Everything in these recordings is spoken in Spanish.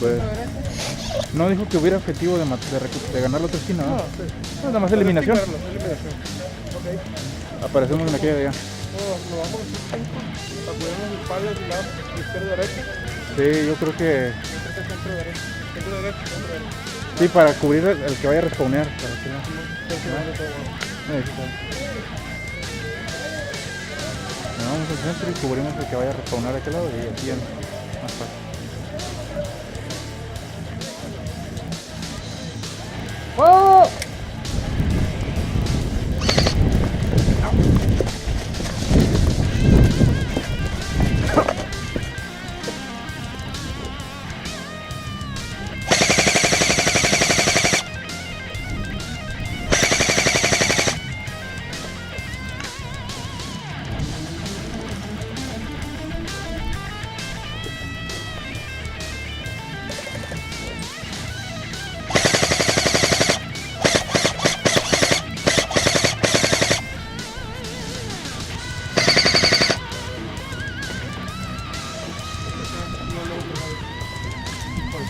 Pues no dijo que hubiera objetivo de ganar la otra esquina, ¿no? No, sí. No, nada más eliminación. Eliminación. Ok. Aparecemos en aquella de allá. Nos vamos a 5. Acudimos el palo del lado izquierdo derecho. Sí, yo creo que Centro derecho. Centro derecho. sí, para cubrir el que vaya a respawnear. Para que no. Nos vamos al centro y cubrimos el que vaya a respawnar a aquel lado y aquí ya más fácil. ¡Oh!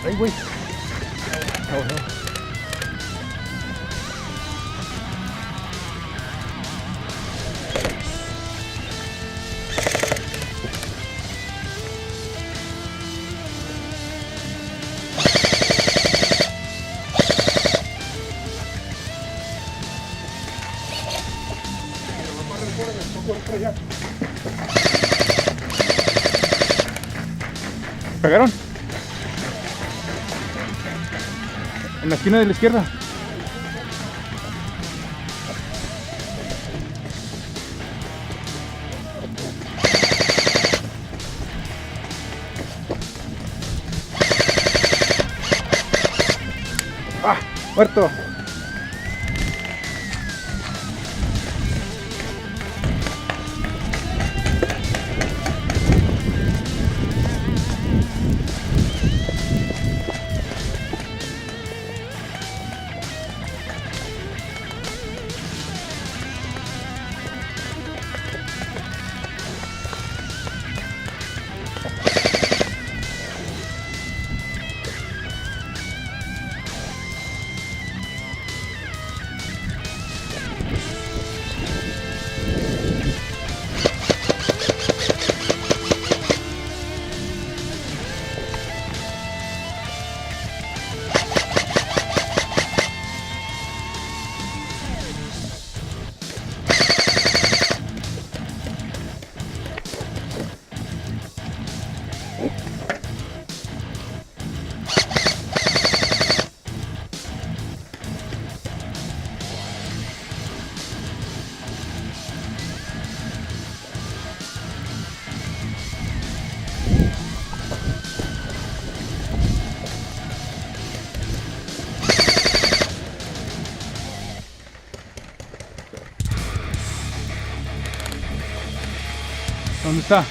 ¡Ay, güey! ¿Pegaron? En la esquina de la izquierda. ¡Ah! ¡Muerto! ¿Dónde está?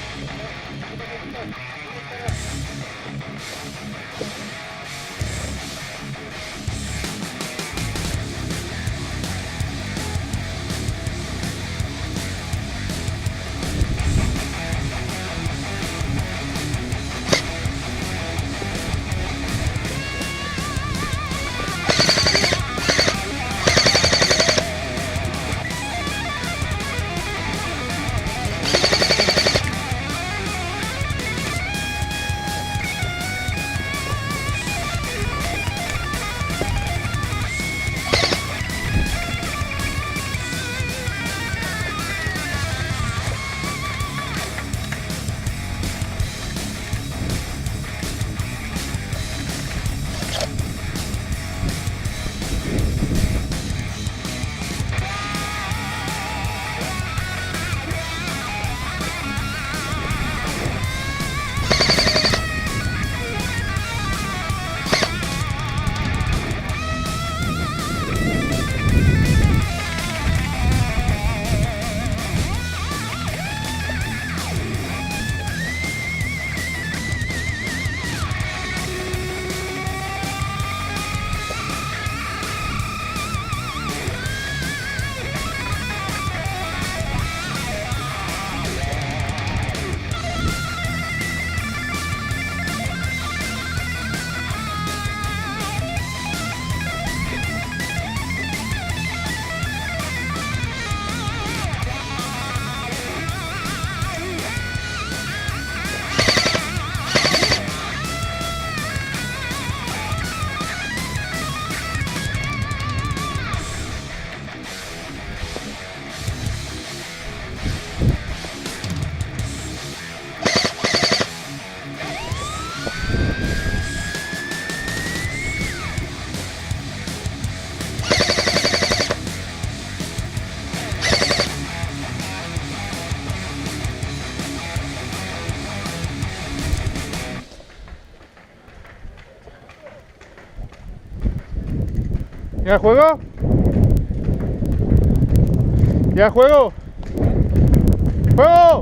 ¿Ya juego? ¿Ya juego? ¡Juego!